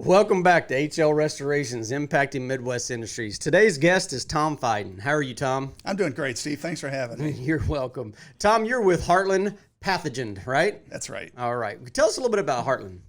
Welcome back to HL Restorations, impacting Midwest industries. Today's guest is Tom Fiden. How are you, Tom? I'm doing great, Steve. Thanks for having me. You're welcome. Tom, you're with Heartland Pathogend, right? That's right. All right. Tell us a little bit about Heartland.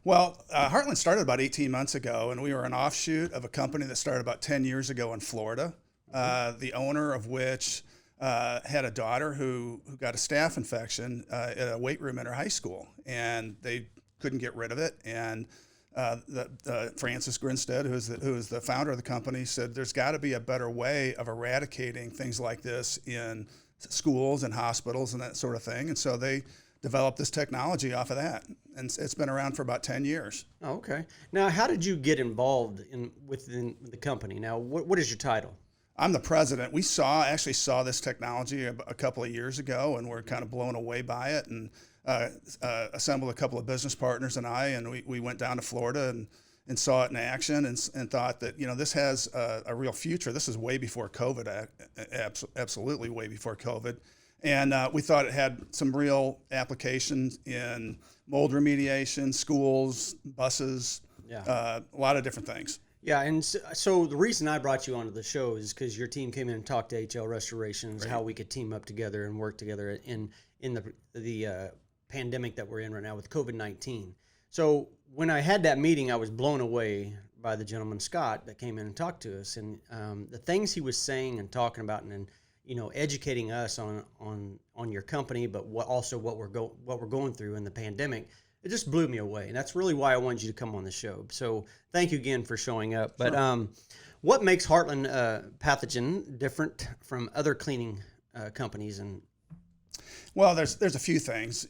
Well, Heartland started about 18 months ago, and we were an offshoot of a company that started about 10 years ago in Florida, the owner of which had a daughter who got a staph infection at a weight room in her high school, and they couldn't get rid of it. And Francis Grinstead, who is the founder of the company, said there's got to be a better way of eradicating things like this in schools and hospitals and that sort of thing. And so they developed this technology off of that, and it's been around for about 10 years. Oh, okay. Now, how did you get involved within the company? Now, what is your title? I'm the president. We actually saw this technology a couple of years ago, and we're kind of blown away by it, and assembled a couple of business partners and we went down to Florida and saw it in action and thought that, this has a real future. This is way before COVID, absolutely way before COVID. And we thought it had some real applications in mold remediation, schools, buses, a lot of different things. Yeah, and so the reason I brought you onto the show is because your team came in and talked to HL Restorations, how we could team up together and work together in the pandemic that we're in right now with COVID-19. So when I had that meeting, I was blown away by the gentleman, Scott, that came in and talked to us. And the things he was saying and talking about and educating us on your company, but also what we're going through in the pandemic, it just blew me away. And that's really why I wanted you to come on the show. So thank you again for showing up. But what makes Heartland Pathogen different from other cleaning companies? Well, there's a few things.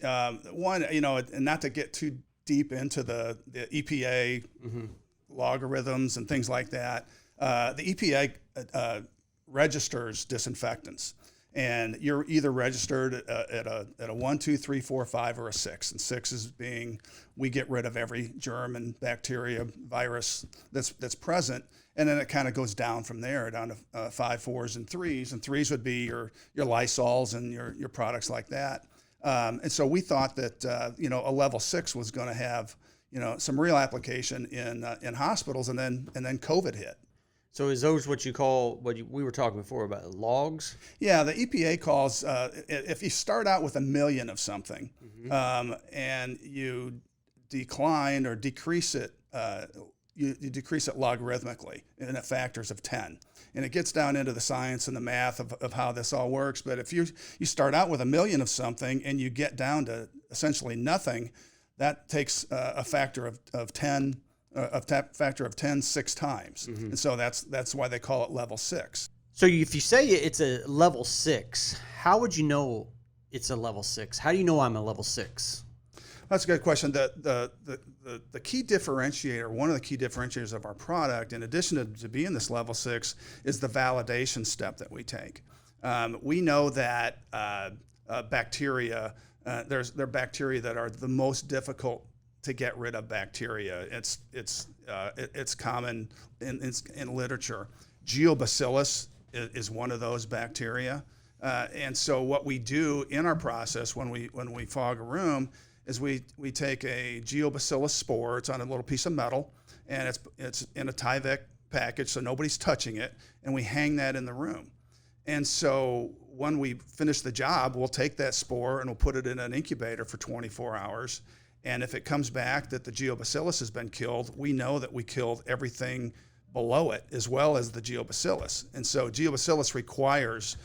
One, and not to get too deep into the EPA logarithms and things like that. The EPA registers disinfectants, and you're either registered at a 1, 2, 3, 4, 5, or a 6. And 6 is being we get rid of every germ and bacteria, virus that's present. And then it kind of goes down from there, down to 5, 4s, and 3s. And 3s would be your Lysols and your products like that. And so we thought that a level 6 was going to have some real application in hospitals, and then COVID hit. So is those what you call we were talking before about logs? Yeah, the EPA calls if you start out with 1 million of something, and you decline or decrease it. You decrease it logarithmically in factors of 10. And it gets down into the science and the math of how this all works. But if you start out with 1 million of something and you get down to essentially nothing, that takes a factor of 10, factor of 10 6 times. And so that's why they call it level 6. So if you say it's a level 6, how would you know it's a level 6? How do you know I'm a level 6? That's a good question. The key differentiator, one of the key differentiators of our product, in addition to being this level 6, is the validation step that we take. We know that bacteria, there are bacteria that are the most difficult to get rid of bacteria. It's common in literature. Geobacillus is one of those bacteria, and so what we do in our process when we fog a room is we take a Geobacillus spore. It's on a little piece of metal, and it's in a Tyvek package, so nobody's touching it, and we hang that in the room. And so when we finish the job, we'll take that spore and we'll put it in an incubator for 24 hours. And if it comes back that the Geobacillus has been killed, we know that we killed everything below it as well as the Geobacillus. And so Geobacillus requires,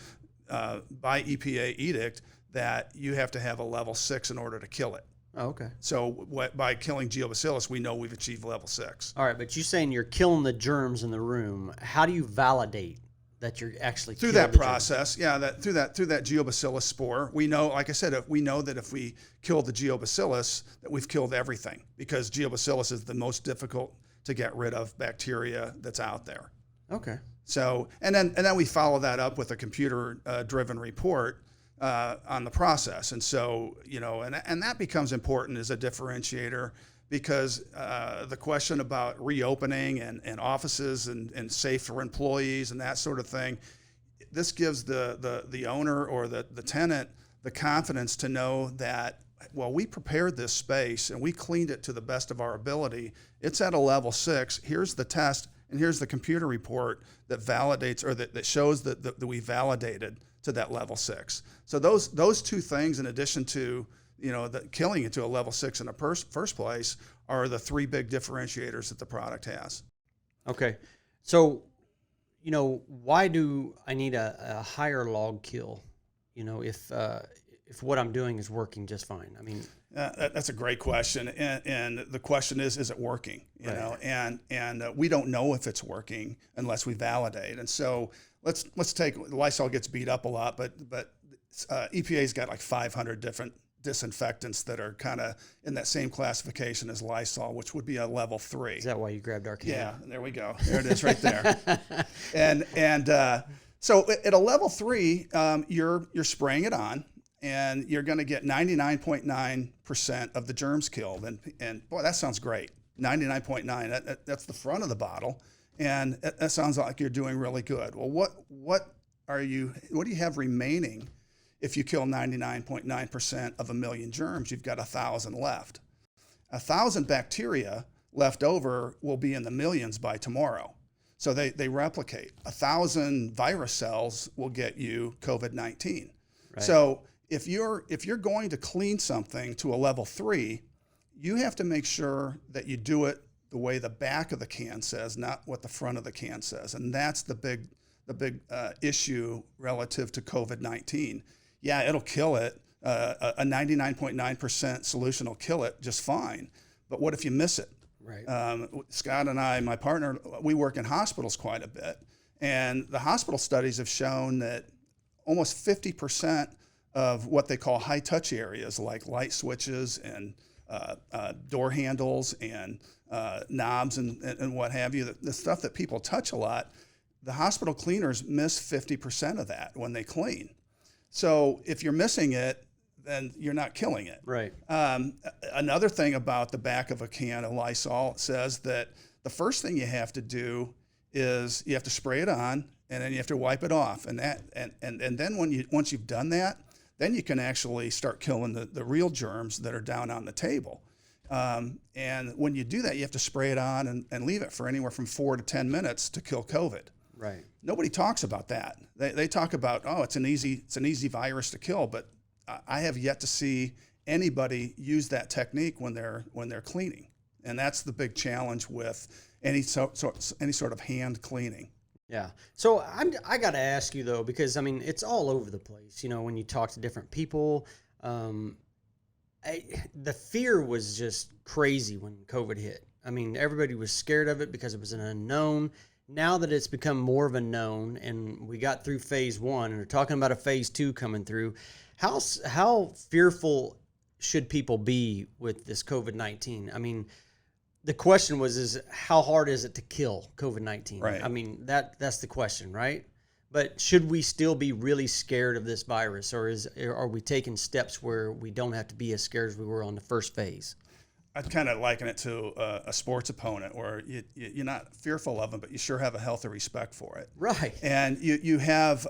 by EPA edict, that you have to have a level 6 in order to kill it. Oh, okay. So by killing Geobacillus, we know we've achieved level 6. All right, but you're saying you're killing the germs in the room. How do you validate that you're actually through that process? Germs? Through that Geobacillus spore, we know, like I said, we know that if we kill the Geobacillus, that we've killed everything, because Geobacillus is the most difficult to get rid of bacteria that's out there. Okay. So and then we follow that up with a computer driven report on the process. And so, and that becomes important as a differentiator, because the question about reopening and offices and safe for employees and that sort of thing, this gives the owner or the tenant the confidence to know that well, we prepared this space and we cleaned it to the best of our ability. It's at a level 6. Here's the test, and here's the computer report that validates or that shows that we validated to that level 6. So those two things, in addition to killing it to a level 6 in the first place, are the 3 big differentiators that the product has. Okay, so why do I need a higher log kill? If what I'm doing is working just fine. I mean, that's a great question, and the question is it working? You Right. know, and we don't know if it's working unless we validate. And so let's take Lysol gets beat up a lot, but EPA's got like 500 different disinfectants that are kind of in that same classification as Lysol, which would be a level 3. is that why you grabbed our can? Yeah, there we go. There it is, right there. So at a level 3, you're spraying it on, and you're going to get 99.9% of the germs killed. And boy, that sounds great. 99.9. That's the front of the bottle, and that sounds like you're doing really good. Well, what do you have remaining? If you kill 99.9% of a million germs, you've got 1,000 left. 1,000 bacteria left over will be in the millions by tomorrow. So they replicate. 1,000 virus cells will get you COVID-19. Right. So if you're going to clean something to a level 3, you have to make sure that you do it the way the back of the can says, not what the front of the can says. And that's the big issue relative to COVID-19. Yeah, it'll kill it. A 99.9% solution will kill it just fine. But what if you miss it? Right. Scott and I, my partner, we work in hospitals quite a bit. And the hospital studies have shown that almost 50% of what they call high-touch areas, like light switches and door handles and knobs and what have you, the stuff that people touch a lot, the hospital cleaners miss 50% of that when they clean. So if you're missing it, then you're not killing it. Right. Another thing about the back of a can of Lysol says that the first thing you have to do is you have to spray it on, and then you have to wipe it off. And then once you've done that, then you can actually start killing the real germs that are down on the table. And when you do that, you have to spray it on and leave it for anywhere from 4 to 10 minutes to kill COVID. Right. Nobody talks about that. They talk about, it's an easy virus to kill, but I have yet to see anybody use that technique when they're cleaning, and that's the big challenge with any sort of hand cleaning. Yeah. So I got to ask you though, because I mean it's all over the place. When you talk to different people, the fear was just crazy when COVID hit. I mean, everybody was scared of it because it was an unknown. Now that it's become more of a known, and we got through phase 1, and we're talking about a phase 2 coming through, how fearful should people be with this COVID-19? I mean, the question is how hard is it to kill COVID-19? Right. I mean, that's the question, right? But should we still be really scared of this virus, or are we taking steps where we don't have to be as scared as we were on the first phase? I'd kind of liken it to a sports opponent where you're not fearful of them, but you sure have a healthy respect for it. Right. And you have,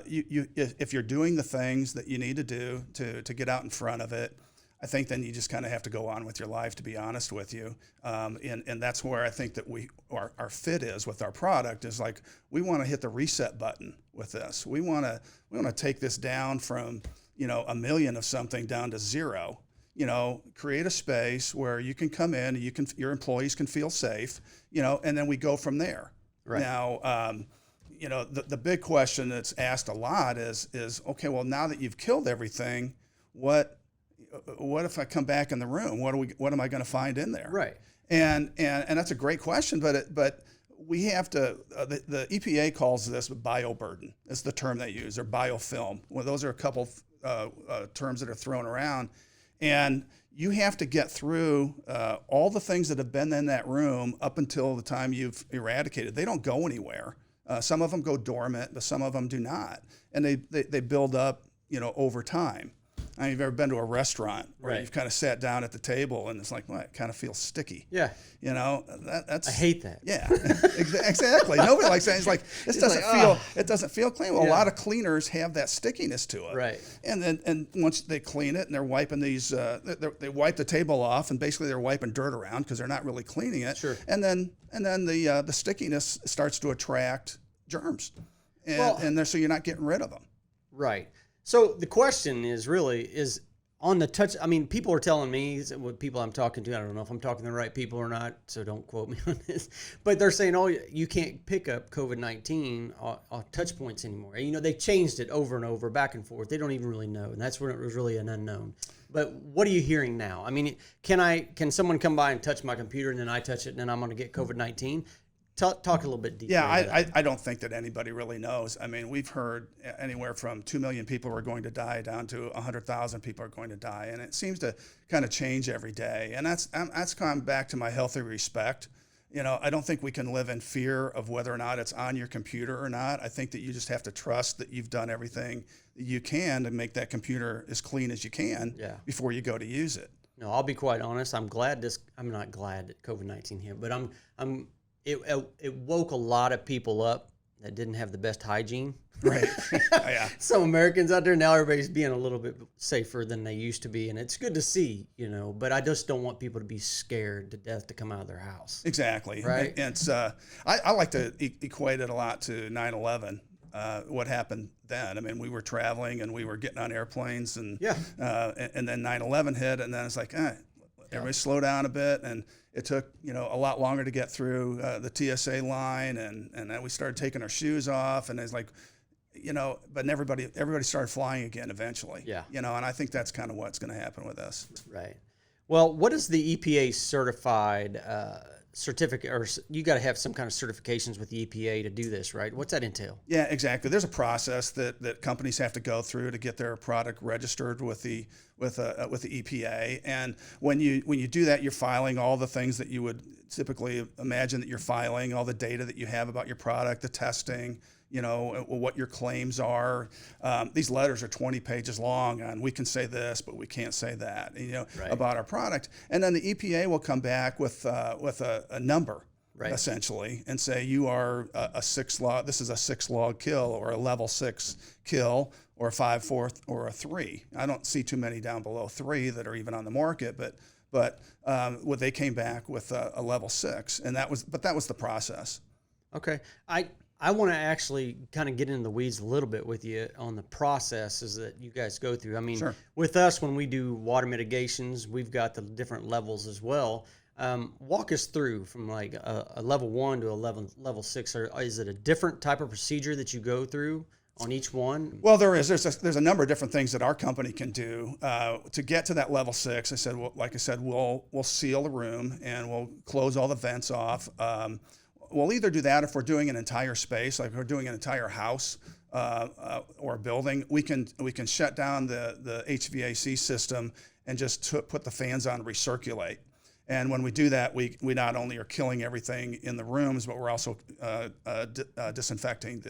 if you're doing the things that you need to do to get out in front of it, I think then you just kind of have to go on with your life, to be honest with you. And that's where I think that our fit is with our product is like, we want to hit the reset button with this. We want to take this down from, 1 million of something down to 0. Create a space where you can come in, and your employees can feel safe, and then we go from there. Right. Now, the big question that's asked a lot is okay, well, now that you've killed everything, what if I come back in the room? What am I going to find in there? Right. And that's a great question, but we have to. The EPA calls this bioburden. It's the term they use, or biofilm. Well, those are a couple terms that are thrown around. And you have to get through all the things that have been in that room up until the time you've eradicated. They don't go anywhere. Some of them go dormant, but some of them do not. And they build up, over time. I mean, you've ever been to a restaurant where Right. you've kind of sat down at the table and it's like, well, it kind of feels sticky. Yeah. You know, that's I hate that. Yeah, exactly. Nobody likes that. It's like it doesn't feel clean. Well, Yeah. a lot of cleaners have that stickiness to it. Right. And once they clean it and they're wiping these, they wipe the table off and basically they're wiping dirt around because they're not really cleaning it. Sure. And then the stickiness starts to attract germs, and so you're not getting rid of them. Right. So the question is on the touch. I mean, people are telling me, what people I'm talking to, I don't know if I'm talking to the right people or not, so don't quote me on this, but they're saying, oh, you can't pick up COVID-19 on touch points anymore. And, you know, they changed it over and over, back and forth. They don't even really know. And that's when it was really an unknown. But what are you hearing now? I mean, can someone come by and touch my computer and then I touch it and then I'm going to get COVID-19? Talk a little bit deeper. Yeah, I don't think that anybody really knows. I mean, we've heard anywhere from 2 million people are going to die down to 100,000 people are going to die. And it seems to kind of change every day. And that's come back to my healthy respect. You know, I don't think we can live in fear of whether or not it's on your computer or not. I think that you just have to trust that you've done everything that you can to make that computer as clean as you can before you go to use it. No, I'll be quite honest. I'm not glad that COVID-19 hit, but it woke a lot of people up that didn't have the best hygiene. Right. Yeah. Some Americans out there, now everybody's being a little bit safer than they used to be. And it's good to see, you know, but I just don't want people to be scared to death to come out of their house. Exactly. Right. And it's, I like to equate it a lot to 9/11. What happened then? I mean, we were traveling and we were getting on airplanes and then 9/11 hit and then it's like, everybody slow down a bit, and it took a lot longer to get through the TSA line, and then we started taking our shoes off, and it's like, but everybody started flying again eventually. Yeah. And I think that's kind of what's going to happen with us. Right. Well, what is the EPA certified certificate, or you got to have some kind of certifications with the EPA to do this, right? What's that entail? Yeah, exactly. There's a process that companies have to go through to get their product registered with the EPA, and when you do that, you're filing all the things that you would typically imagine that you're filing, all the data that you have about your product, the testing, what your claims are. These letters are 20 pages long on we can say this, but we can't say that, Right. about our product. And then the EPA will come back with a number, Right. essentially, and say you are a 6 log. This is a 6 log kill, or a level 6 kill, or a 5, 4, or a 3. I don't see too many down below 3 that are even on the market, but they came back with a level 6, and that was the process. Okay. I want to actually kind of get into the weeds a little bit with you on the processes that you guys go through. I mean, Sure. With us, when we do water mitigations, we've got the different levels as well. Walk us through from like a level 1 to a level 6. Is it a different type of procedure that you go through on each one? Well, there is. There's a number of different things that our company can do to get to that level 6. Like I said, we'll seal the room and we'll close all the vents off. We'll either do that if we're doing an entire space, like if we're doing an entire house or a building. We can shut down the HVAC system and just put the fans on, recirculate. And when we do that, we not only are killing everything in the rooms, but we're also disinfecting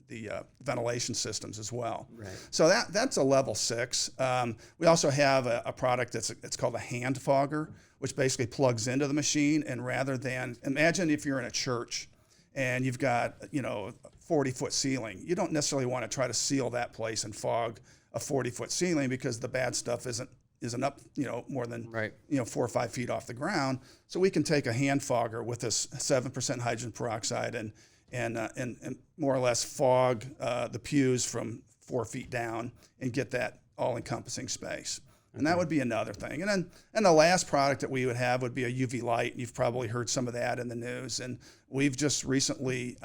the ventilation systems as well. Right. So that's a level 6. We also have a product it's called a hand fogger, which basically plugs into the machine, and rather than, imagine if you're in a church and you've got 40-foot ceiling, you don't necessarily want to try to seal that place and fog a 40-foot ceiling because the bad stuff isn't up more than Right. 4 or 5 feet off the ground. So we can take a hand fogger with this 7% hydrogen peroxide and more or less fog the pews from 4 feet down and get that all-encompassing space. And that would be another thing. And the last product that we would have would be a UV light. You've probably heard some of that in the news. And we've just recently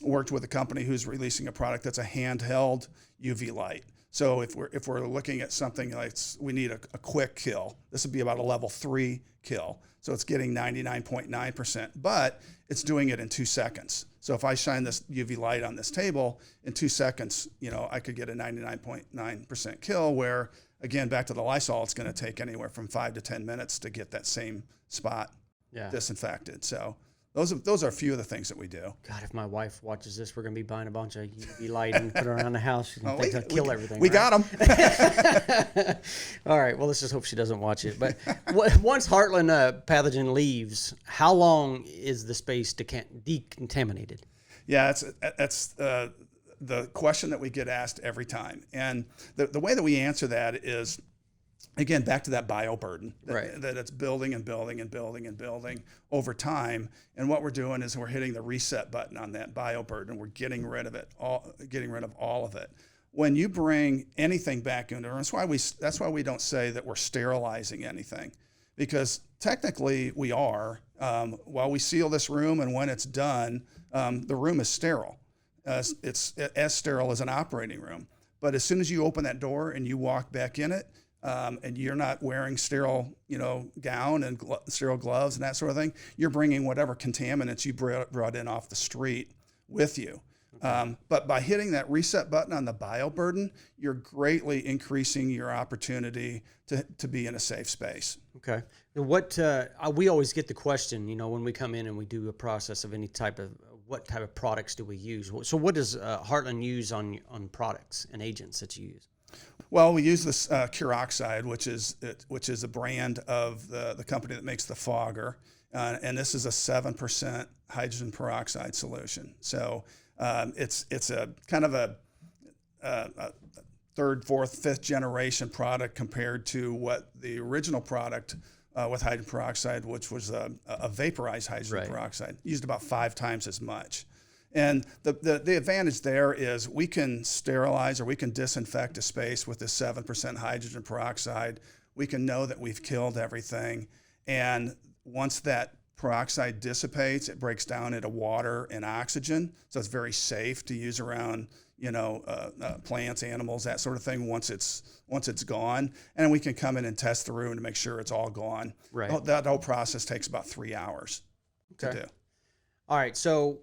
worked with a company who's releasing a product that's a handheld UV light. So if we're looking at something like we need a quick kill, this would be about a level 3 kill. So it's getting 99.9%, but it's doing it in 2 seconds. So if I shine this UV light on this table, in 2 seconds, I could get a 99.9% kill, where, again, back to the Lysol, it's going to take anywhere from 5 to 10 minutes to get that same spot disinfected. So those are a few of the things that we do. God, if my wife watches this, we're going to be buying a bunch of UV light and put it around the house. She's going to kill everything. We got them. All right. Well, let's just hope she doesn't watch it. But once Heartland Pathogen leaves, how long is the space decontaminated? Yeah, that's the question that we get asked every time. And the way that we answer that is, again, back to that bioburden, that it's building and building and building and building over time. And what we're doing is we're hitting the reset button on that bioburden. We're getting rid of it, getting rid of all of it. When you bring anything back into it, that's why we don't say that we're sterilizing anything, because technically we are. While we seal this room, and when it's done, the room is sterile. It's as sterile as an operating room. But as soon as you open that door and you walk back in it, and you're not wearing sterile, gown and sterile gloves and that sort of thing, you're bringing whatever contaminants you brought in off the street with you. Okay. But by hitting that reset button on the bioburden, you're greatly increasing your opportunity to be in a safe space. Okay. What we always get the question, when we come in and we do a process of any type of, what type of products do we use? So what does Heartland use on products and agents that you use? Well, we use this Curoxide, which is a brand of the company that makes the fogger, and this is a 7% hydrogen peroxide solution. So it's a kind of a third, fourth, fifth generation product compared to what the original product with hydrogen peroxide, which was a vaporized hydrogen peroxide, used about 5 times as much. And the advantage there is we can sterilize or we can disinfect a space with this 7% hydrogen peroxide. We can know that we've killed everything. And once that peroxide dissipates, it breaks down into water and oxygen. So it's very safe to use around, plants, animals, that sort of thing once it's gone. And we can come in and test the room to make sure it's all gone. Right. That whole process takes about 3 hours to do. All right. So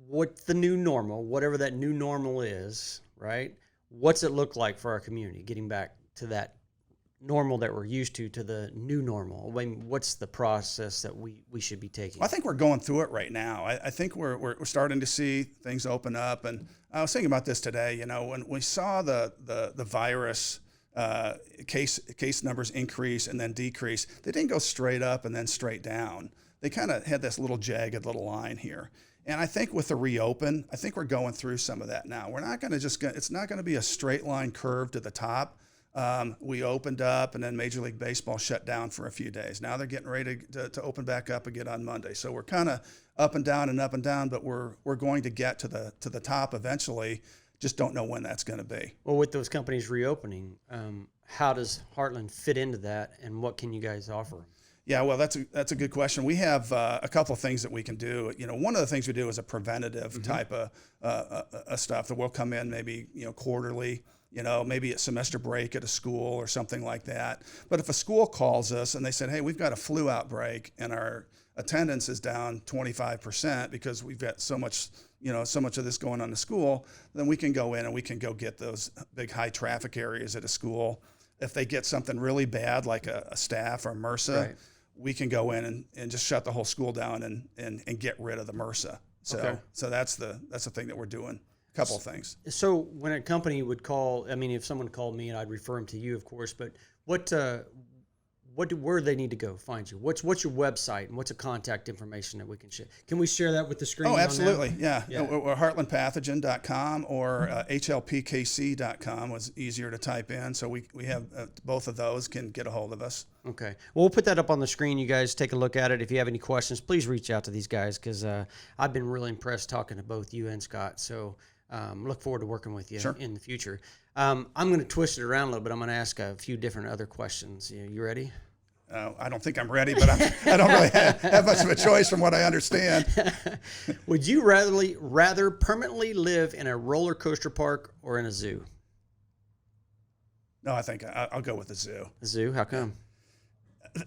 what's the new normal, whatever that new normal is, right? What's it look like for our community, getting back to that normal that we're used to the new normal? I mean, what's the process that we should be taking? Well, I think we're going through it right now. I think we're starting to see things open up. And I was thinking about this today, when we saw the virus case numbers increase and then decrease, they didn't go straight up and then straight down. They kind of had this little jagged little line here. And I think with the reopen, I think we're going through some of that now. We're not going to it's not going to be a straight line curve to the top. We opened up, and then Major League Baseball shut down for a few days. Now they're getting ready to open back up again on Monday. So we're kind of up and down, but we're going to get to the top eventually. Just don't know when that's going to be. Well, with those companies reopening, how does Heartland fit into that, and what can you guys offer? Yeah, well, that's a good question. We have a couple of things that we can do. One of the things we do is a preventative type of stuff that will come in maybe quarterly. Maybe at semester break at a school or something like that. But if a school calls us and they said, hey, we've got a flu outbreak and our attendance is down 25% because we've got so much of this going on in the school, then we can go in and we can go get those big high traffic areas at a school. If they get something really bad like a staph or MRSA, we can go in and just shut the whole school down and get rid of the MRSA. So that's the thing that we're doing. Couple of things. So when a company would call, if someone called me and I'd refer them to you, of course, but where do they need to go find you? What's your website and what's a contact information that we can share? Can we share that with the screen? Oh, absolutely. Yeah. We're heartlandpathogen.com or hlpkc.com was easier to type in. So we have both of those can get a hold of us. Okay. Well, we'll put that up on the screen. You guys take a look at it. If you have any questions, please reach out to these guys because I've been really impressed talking to both you and Scott. So look forward to working with you in the future. I'm going to twist it around a little bit. I'm going to ask a few different other questions. You ready? I don't think I'm ready, but I don't really have much of a choice from what I understand. Would you rather permanently live in a roller coaster park or in a zoo? No, I think I'll go with the zoo. A zoo? How come?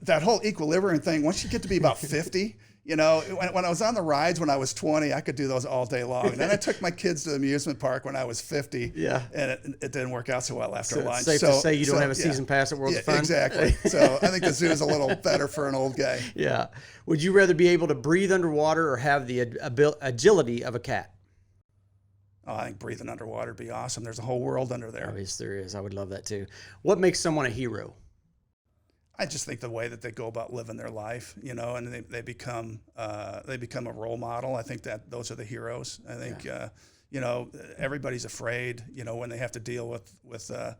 That whole equilibrium thing, once you get to be about 50, You know, when I was on the rides when I was 20, I could do those all day long. And then I took my kids to the amusement park when I was 50. Yeah. And it didn't work out so well after lunch. Safe to say you don't have a season pass at World of Fun. Exactly. So I think the zoo is a little better for an old guy. Yeah. Would you rather be able to breathe underwater or have the agility of a cat? Oh, I think breathing underwater would be awesome. There's a whole world under there. Oh, yes, there is. I would love that too. What makes someone a hero? I just think the way that they go about living their life, you know, and they become a role model. I think that those are the heroes. I think you know, everybody's afraid, you know, when they have to deal with a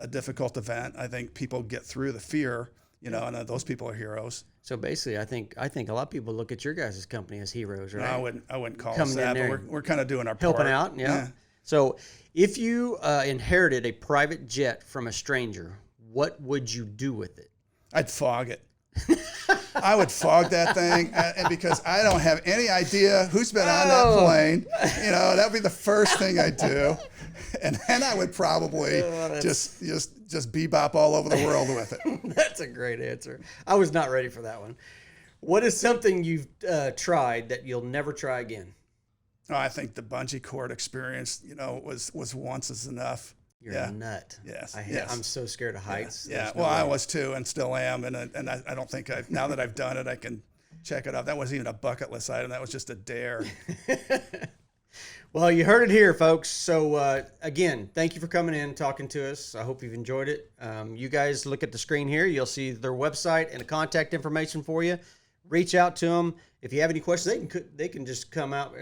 difficult event. I think people get through the fear, you know, and those people are heroes. So basically, I think a lot of people look at your guys' company as heroes, right? No, I wouldn't call us that, but we're kind of doing our part. Helping out, yeah. So if you inherited a private jet from a stranger, what would you do with it? I'd fog it. I would fog that thing, and because I don't have any idea who's been on that plane. You know, that'd be the first thing I'd do, and then I would probably just bebop all over the world with it. That's a great answer. I was not ready for that one. What is something you've tried that you'll never try again? Oh, I think the bungee cord experience, you know, was once is enough. You're a nut. Yes. I'm so scared of heights. Yeah. Well, I was too, and still am. And I don't think now that I've done it, I can check it off. That wasn't even a bucket list item. That was just a dare. Well, you heard it here, folks. So again, thank you for coming in and talking to us. I hope you've enjoyed it. You guys look at the screen here. You'll see their website and the contact information for you. Reach out to them. If you have any questions, they can just come out.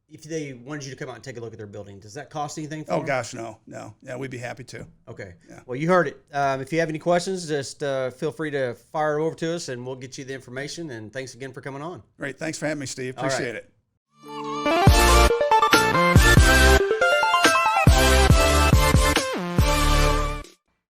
If they wanted you to come out and take a look at their building, does that cost anything for them? Gosh, no. Yeah, we'd be happy to. Okay. Yeah. Well, you heard it. If you have any questions, just feel free to fire it over to us, and we'll get you the information. And thanks again for coming on. Great. Thanks for having me, Steve. Appreciate it.